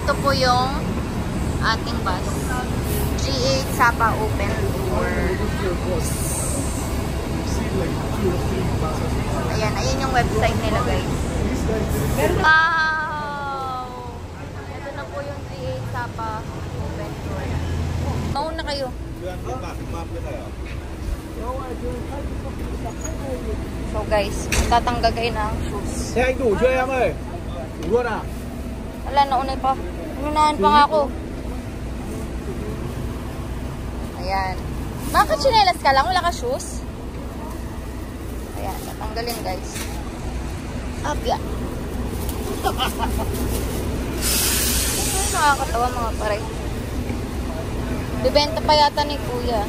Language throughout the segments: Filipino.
ito po yung ating bus. G8 Sapa Open Tour. Ayan, ayan yung website nila, guys. Wow! Ito na po yung G8 Sapa Open Tour. Mauna kayo. So guys, tatanggal kayo ng shoes. Wala, naunay pa. Unahan pa nga ako. Ayan. Nakachinelas ka lang? Wala ka shoes? Ayan, tatanggalin guys. Abya. Nakakatawa mga pare. Bibenta pa yata ni kuya.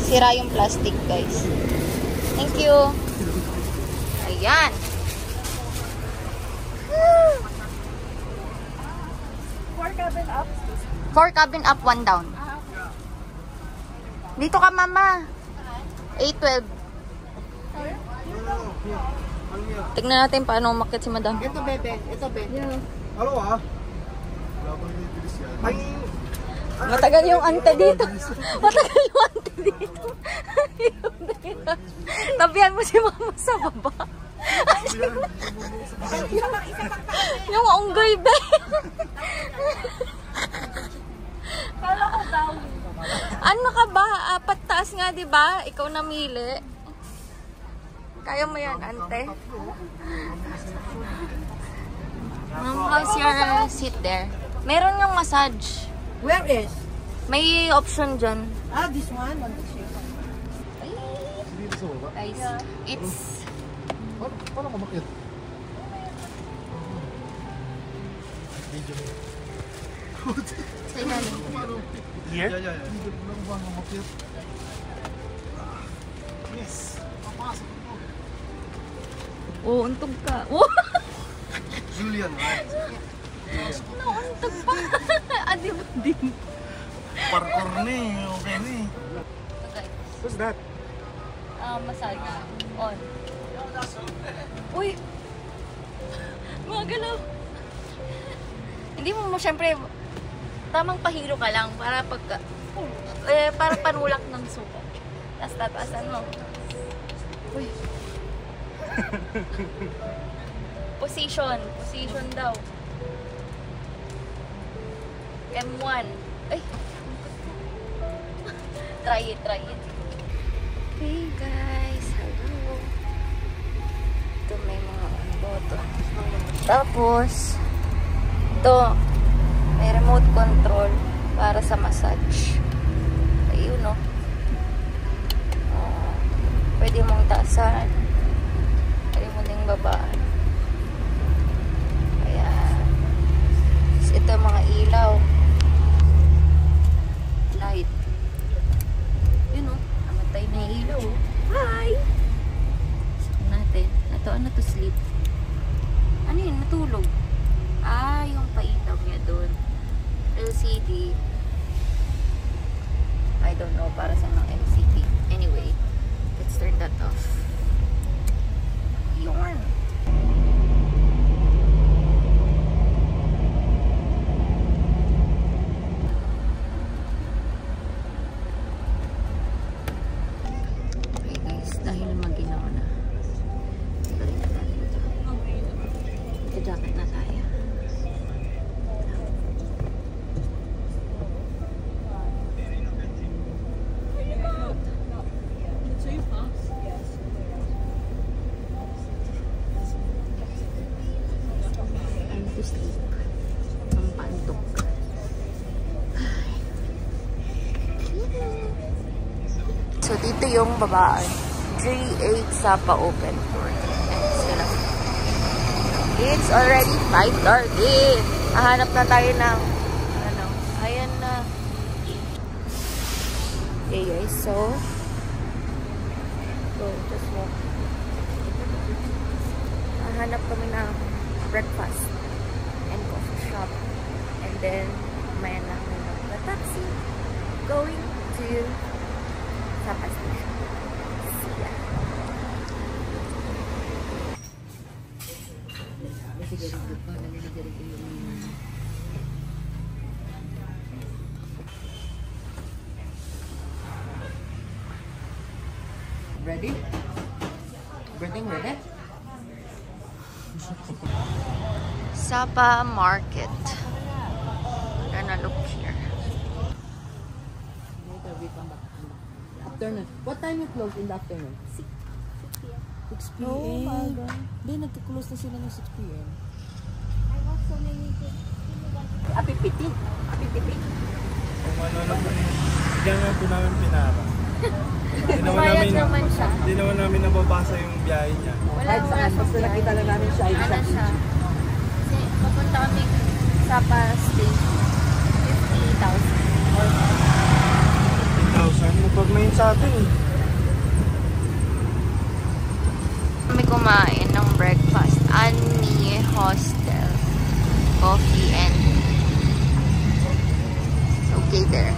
Sira yung plastic guys. Thank you. Ayan. 4 cabin up? 4 cabin up, 1 down. Dito ka mama. 812. Tignan natin paano umakyat si madam. Ito bebe. Ito bebe. Yeah. Halo ah. Matagal yung ante dito. Matagal yung ante dito. Tabihan mo si mama sa baba. Yung unggoy be. Kala ko daw. Ano ka ba? Apat taas nga, di ba? Ikaw namili. Kaya mo yan, ante. Ma'am, how's your seat there? Meron yung massage. Where is? May option dyan. Ah, this one. Guys, it's... Paano kumakit? Sa ilalim. Here? Yeah. Yes. Papasok ko. Oo, untog ka. Oh! Julian, right? Nauntog pa. Adib din. Parkour ni, okay ni. Okay. What's that? Massage. On. Uy! Mga galaw. Hindi mo syempre, tamang pahilo ka lang para pagka, para panulak ng suka. Tapos tatasan mo. Uy. Position daw. M1. Ay. Try it. Hey guys, hello. Ito may mga boto. Tapos, ito, may remote control para sa massage. Ayun, no? Pwede mong taasan. Pwede mo ding babaan. Ayan. Tapos ito, mga ilaw. Light. Yun, no? Namatay na yung ilaw. Hi! Check natin. Ito, ano to, sleep? Ano yun? Natulog. Yung pailaw niya doon. LCD. I don't know para sa mga LCD. Anyway, let's turn that off. Yun. Okay guys, dahil maginaw na. Balik na tayo dito. Jacket na tayo. So, dito yung babaan. G8 Sapa Open Tour. Ayan sila. It's already 5:30. Hahanap na tayo ng ayan na. Okay guys, so just walk. Hahanap kami ng breakfast and coffee shop. And then, may na the taxi going to Sapa Station. See ya. dyan ko yung... Ready? Everything ready? Sapa Market. Gonna look here. Later we come back. Afternoon. What time you close in the afternoon? 6 p.m. Hindi, nagka-close na sila ng 6 p.m. Apipiti. Apipiti. Kung ano na po yun. Diyan nga po namin pinara. Bayad naman siya. Hindi naman namin nababasa yung biyahe niya. Wala Kahit saan, basta nakita lang namin siya. Ano siya? Kasi papunta kami sa Station. 50,000. 10,000. Magpag-main sa atin eh. Kami kumain ng breakfast. Annie Hostel. Coffee and okay there.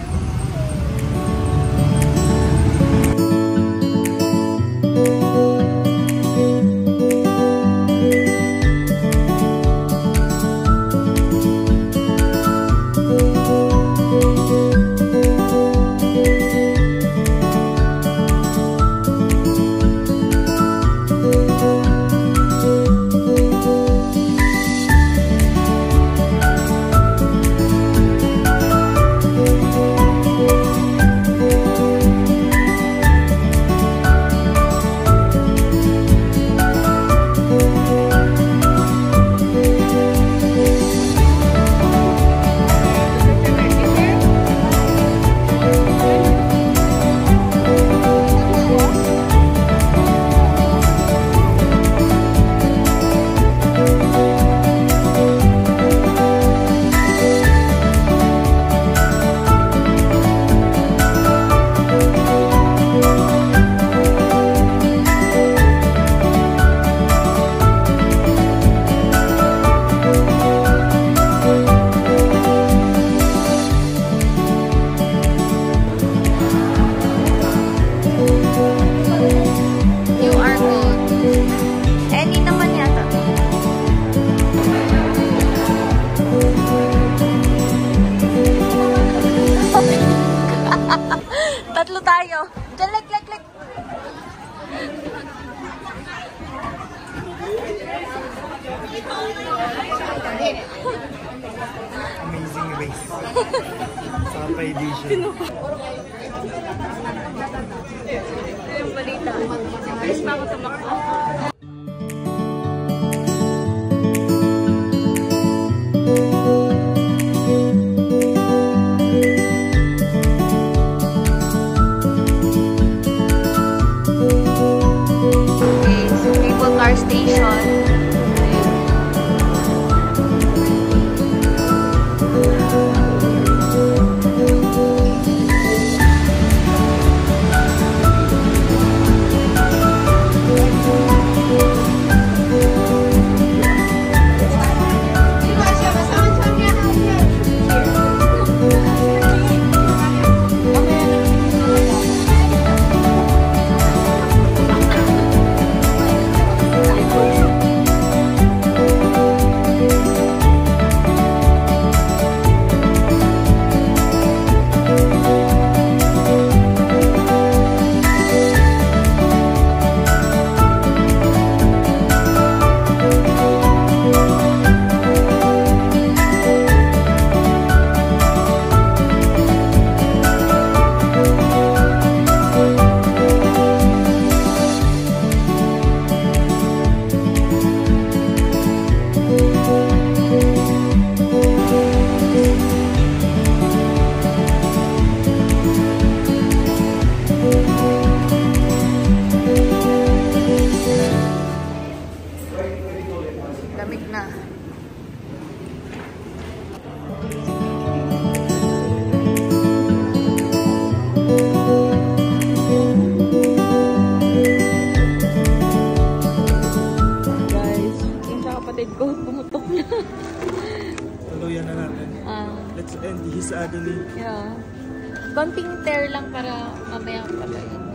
Tatlo tayo. Diyan, like. Amazing race. Sapa edition. Yung balita. Alis pa ako tumakbo. Car station. Lamig na. Guys, yung sa kapatid ko, pumutok na. Tuluyan na natin. Let's end his agony. Yeah. Konting tear lang para mamaya palayin.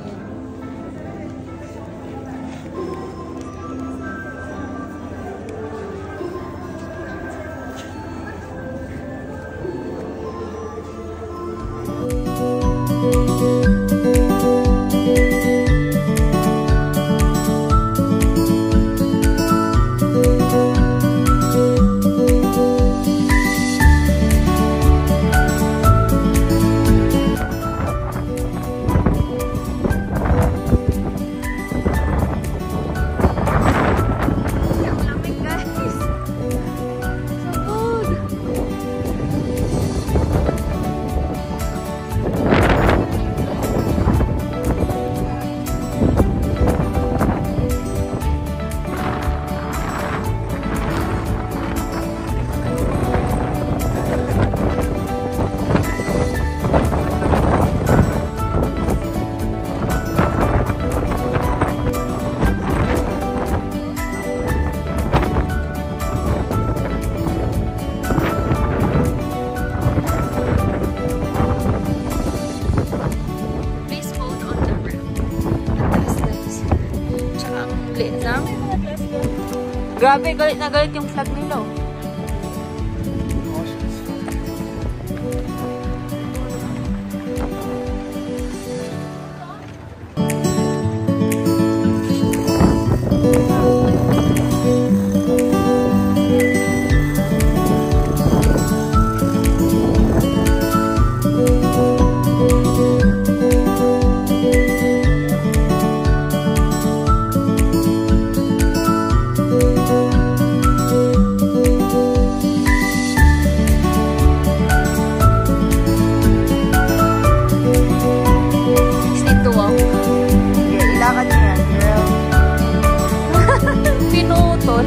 Grabe, galit na galit yung flag nila. Oh. Pinutol.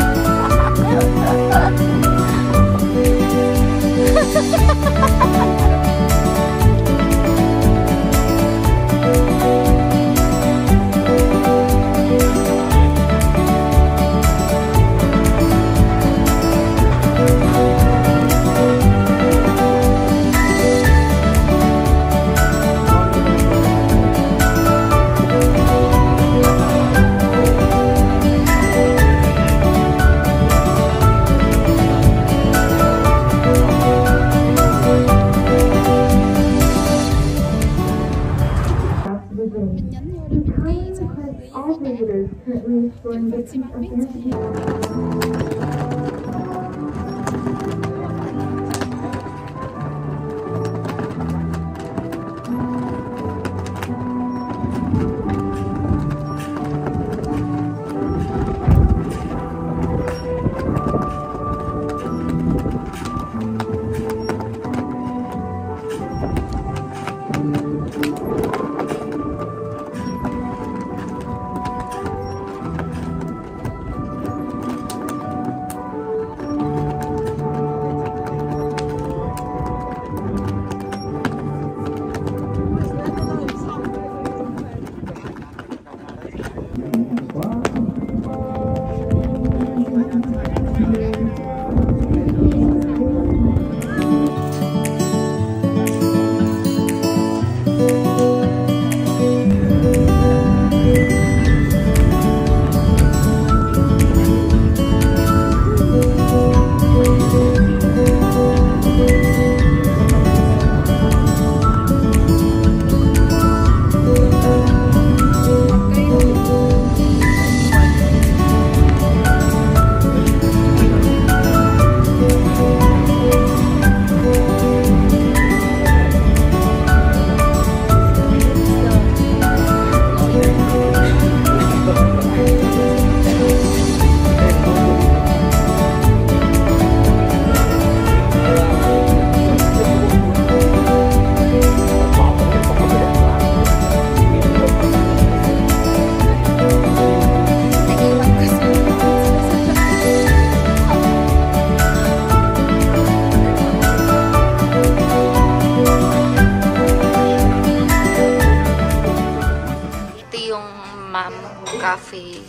Cafe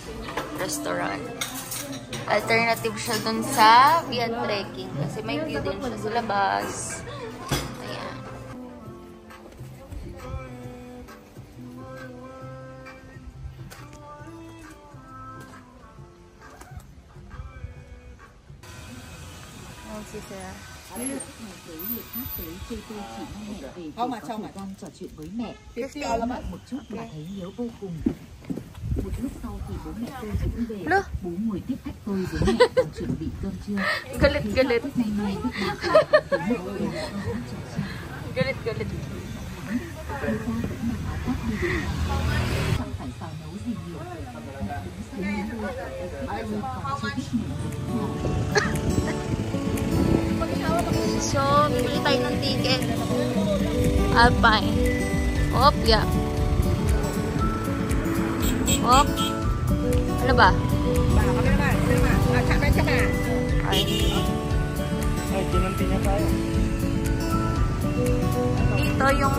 restaurant. Alternative siya dun sa via trekking kasi may view din siya sa labas. Ayan. Ayan si Sarah. Không mà xong rồi. Đang trò chuyện với mẹ. 50 Một chút là thấy nhớ vô cùng. Một lúc sau thì bố mẹ tôi cũng về. Lơ. Bố ngồi tiếp khách tôi với mẹ đang chuẩn bị cơm trưa. Galit, galit. Thức nay mai thức nào tôi một người Galit, galit. Chẳng phải xào nấu gì nhiều. So, bili tayo ng ticket. Alpine. Hop, yeah. Hop. Ano ba? Ay. Ay, ginanti niya tayo. Dito yung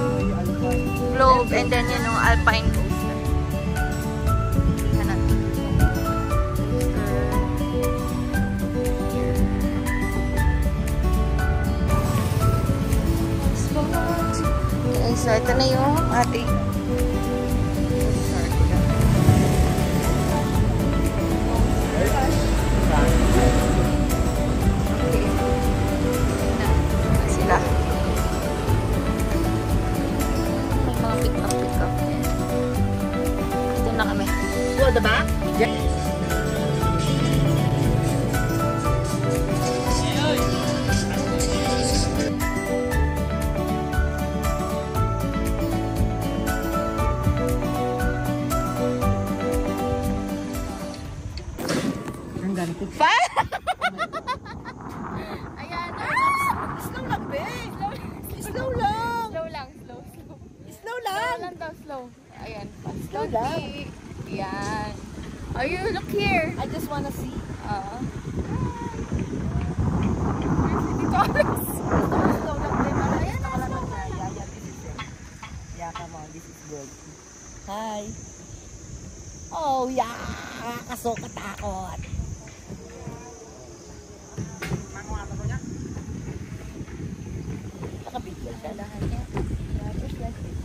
globe and then yun yung Alpine coaster. Tingnan natin. Okay, so ito na yung ating Ang ganito. Ayan. Slow lang, be. Slow lang. Slow lang, slow. Slow lang. Slow lang daw, slow. Ayan. Slow lang. Yan. Oh, you look here. I just wanna see. Dito, Alex. Slow lang, be. Ayan na, slow lang. Yeah, this is it. Yeah, come on. This is good. Hi. Oh, yeah. Kaso katakot. Nakabigyan siya lahat niya. Yeah, just like this.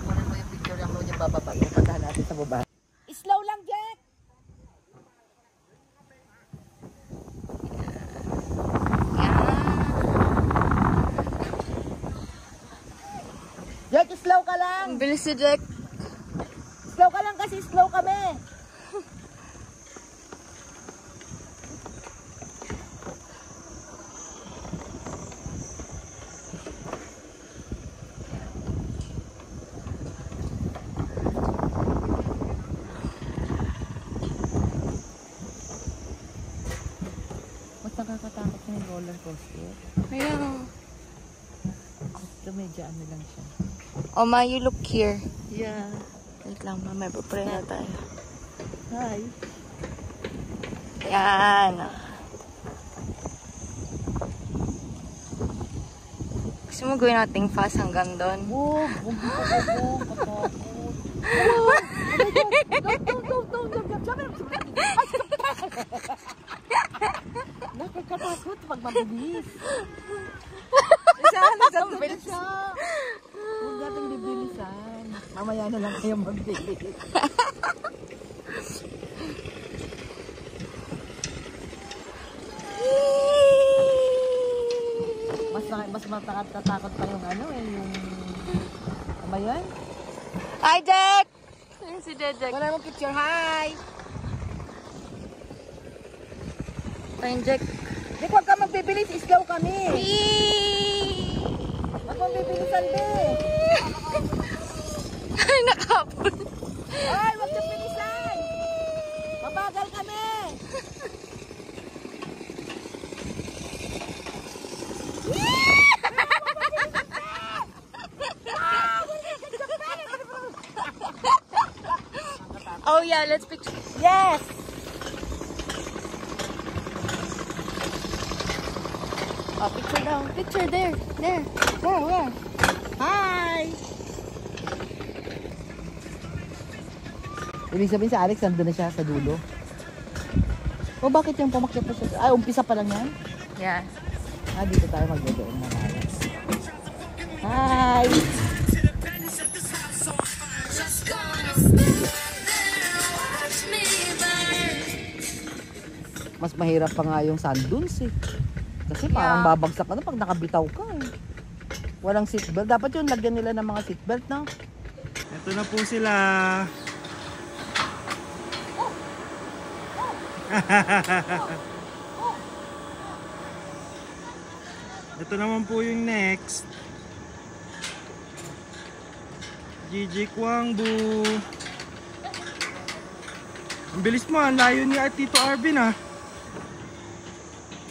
Kunin mo yung picture ng niya bababa. Ipuntahan natin sa baba. Slow lang, Jack! Jack, slow ka lang! Ang bilis si Jack. Slow ka lang kasi slow kami! Mas nakakatakot yung roller coaster. Ayan. Ito medyo ano lang siya. Oh, Ma, you look here. Yeah. Wait lang, Ma. May papray na tayo. Hi. Ayan. Gusto mo gawin nating fast hanggang doon? Huwag katakot. Nakakatakot pag mabilis. Nagsasabi siya. Huwag natin bibilisan. Mamaya na lang kayo magbilis. Mas matakatakot pa yung ano eh, yung... Ano ba yun? Hi, Jack! Ayun si Jack. Wala mong picture, hi! Ayun, Jack. Di, huwag ka magbibilis, islaw kami! Eee! Huwag mong bibilisan, be! Ay, nakapon. Ay, huwag kang bilisan! Mabagal kami! Oh, yeah, let's picture. Yes! Oh, picture down. Picture there. There. Where? Hi! Ibig sabihin si Alex, nandun na siya sa dulo. O bakit yung pumakyat pa siya? Ay, umpisa pa lang yan? Yeah. Ah, dito tayo magdodoon na Alex. Hi! Mas mahirap pa nga yung sand dunes eh. Kasi parang babagsak ka na pag nakabitaw ka eh. Walang seatbelt. Dapat yun, lagyan nila ng mga seatbelt, no? Ito na po sila. Ito naman po yung next. Gigi Kwangbu. Ang bilis mo, ang layo ni Tito Arvin ah.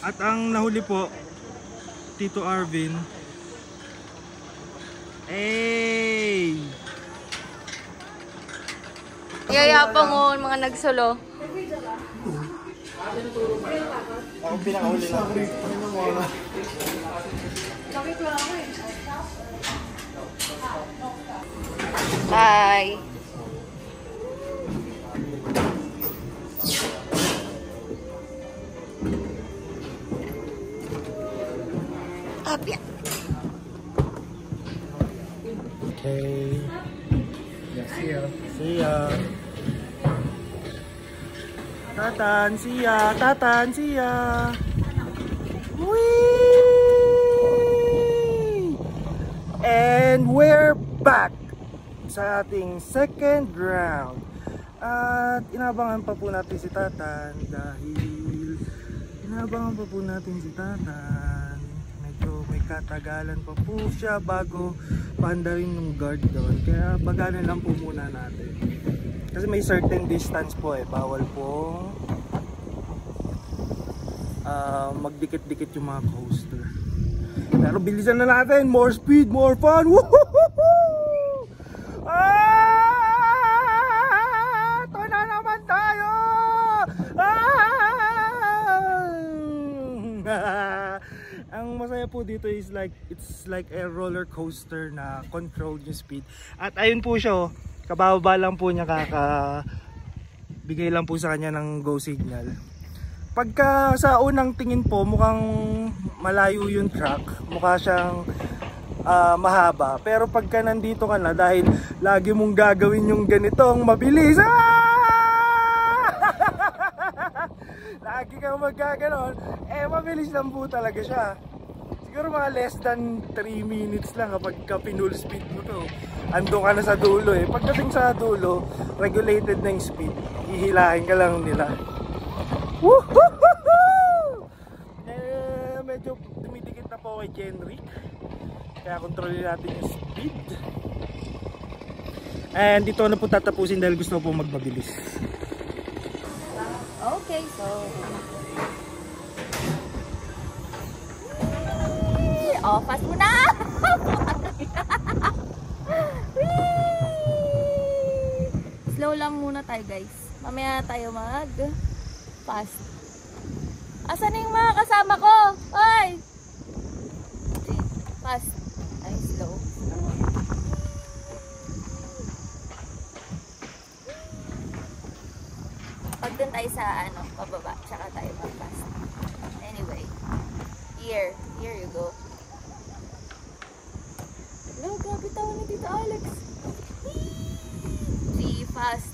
At ang nahuli po, Tito Arvin. Hey! Yayapang mo mga nagsolo. Ako pinakahuli lang. Bye. Apya. Okay. Yeah, see ya. See ya. Tatan, see ya. Tatan, see ya. Whee! And we're back sa ating second round. At inabangan pa po natin si Tatan dahil medyo may katagalan pa po siya bago paandarin yung guard doon. Kaya baganan lang po muna natin. Kasi may certain distance po bawal po magdikit-dikit yung mga coaster. Pero bilisan na natin, more speed, more fun. Woohoo! Ito na naman tayo! Ang masaya po dito is it's like a roller coaster na controlled yung speed. At ayun po siya, kababa lang po niya, bigay lang po sa kanya ng go signal. Pagka sa unang tingin po mukhang malayo yung track, mukha siyang mahaba. Pero pagka nandito ka na, dahil lagi mong gagawin yung ganitong mabilis, lagi kang magkaganon, mabilis lang po talaga siya. Siguro mga less than 3 minutes lang kapag pinull speed mo to. Andun ka na sa dulo Pagdating sa dulo, regulated na yung speed. Hihilahin ka lang nila. Woohoo! Medyo dumidikit na po kay Jenrick. Kaya kontrolin natin yung speed. And dito na po tatapusin dahil gusto ko po magmabilis. Okay, so fast mo na! Slow lang muna tayo guys. Mamaya tayo fast. Asan yung mga kasama ko? Hoy! Fast. Ay, slow. Pag dun tayo sa pababa, tsaka tayo mag-fast. Anyway. Here you go. Hello, grabe tawa ni Tita Alex. Fast.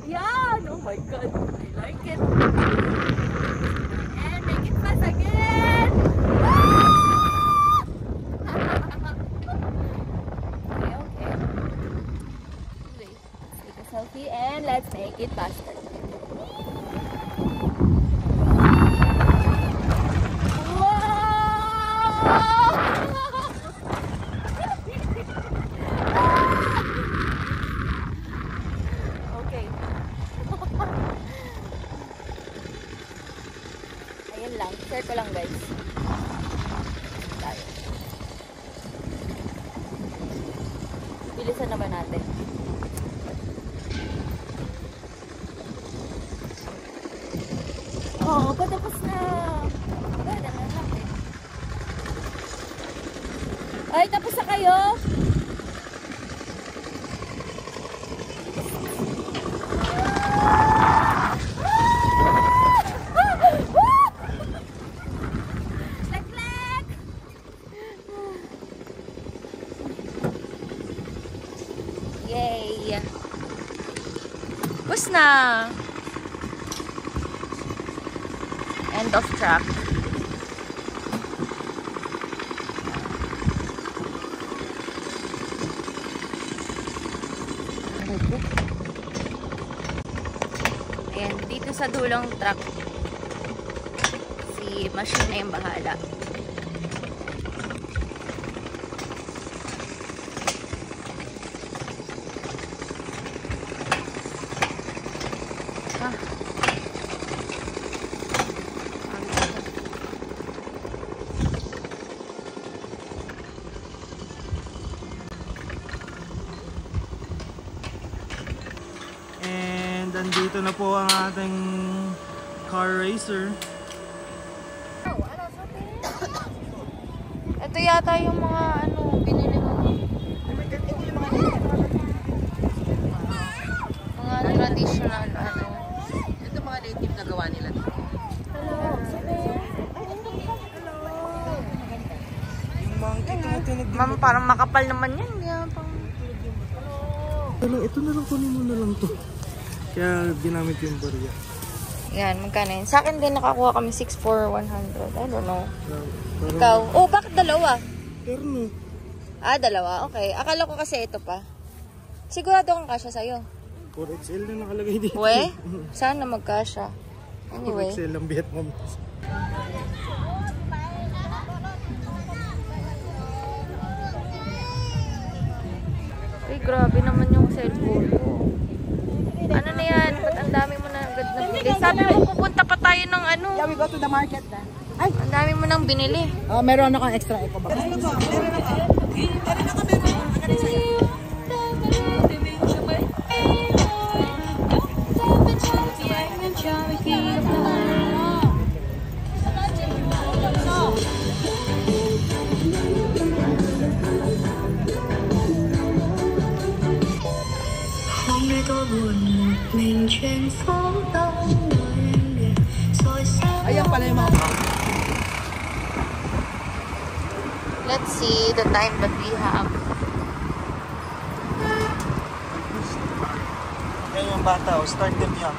Yan! Oh my god, I like it. And make it fast again. Okay. Wait, let's take a selfie and let's make it faster. Okay. Ayun lang, share ko lang guys. Tayo. Bilisan naman natin. Oh, patapos na. Ganda na natin. Ay, tapos na kayo? Yay! Tapos na. End of track. Ayan, dito sa dulong track si machine na yung bahala. Nandito na po ang ating car racer. Ito yata yung mga binili mo. Mga traditional Ito mga native na gawa nila dito. Yung monkey, tumutunog din. Ma'am, parang makapal naman yan. Hindi naman pang... Ito na lang, kunin mo na lang to. Kaya ginamit yung barya. Yan, magkano yun? Sa akin din nakakuha kami 6 for 100. I don't know. Parang- Ikaw? Oh, bakit dalawa? Pero no. Ah, dalawa? Okay. Akala ko kasi ito pa. Sigurado kang kasya sa'yo. 4XL na nakalagay dito. We? Sana magkasya. Anyway. 4XL ang Vietnam. Ay, grabe naman yung cellphone ko. Ano na yan? Ba't ang dami mo na agad na binili? Sabi mo pupunta pa tayo ng ano. Yeah, we go to the market na. Ay! Ang dami mo nang binili. Meron akong extra eco box. Ayan pala yung mga Let's see the time that we have. Ngayon yung bata, start them young.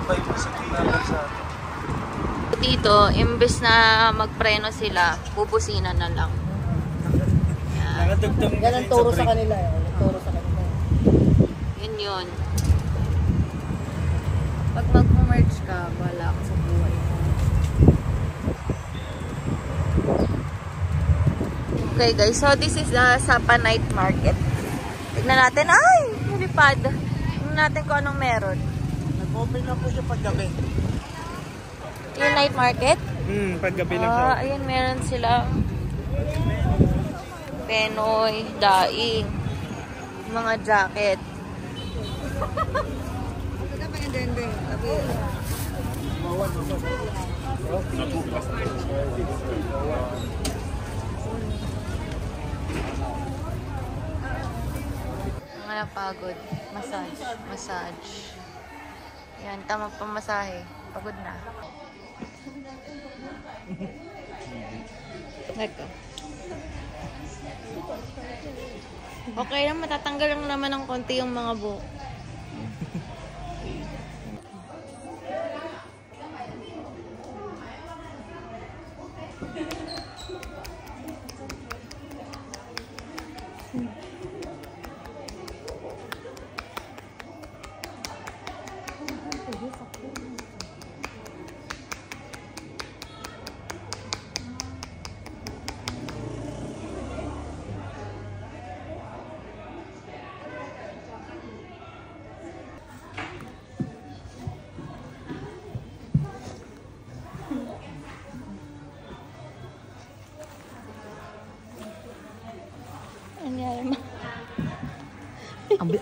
Abay mo sa tingnan sa atin. Dito, imbes na magpreno sila, bubusina na lang. Nakatugtong yan ang turo sa kanila. Turo sa kanila. Yun yun. Pag mag-merge ka, wala ka sa buhay. Okay guys, so this is the Sapa Night Market. Tignan natin, ay! Nilipad. Tignan natin kung anong meron. Nag-open lang po siya paggabi. Yung night market? Paggabi lang siya. Ayun, meron sila. Penoy, daing, mga jacket. Mga napagod. Massage. Yan, tama pa masahe. Pagod na. Nagka. Okay lang, matatanggal lang naman ng konti yung mga buhok.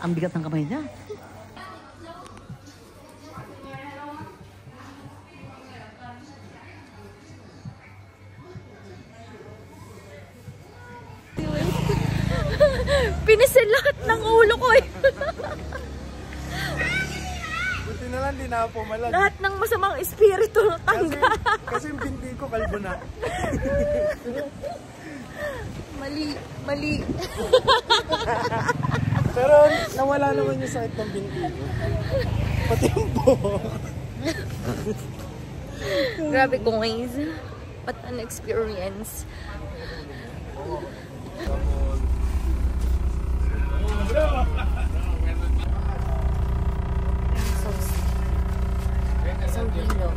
Ang bigat ng kamay niya. Pinisil lahat ng ulo ko eh. Buti na lang, di na ako pumalag. Lahat ng masamang espiritu tanggal. Kasi yung binti ko, kalbo na. Mali. Pero nawala naman yung sakit ng binti ko. Pati yung buhok. Grabe guys. What an experience. So hilo.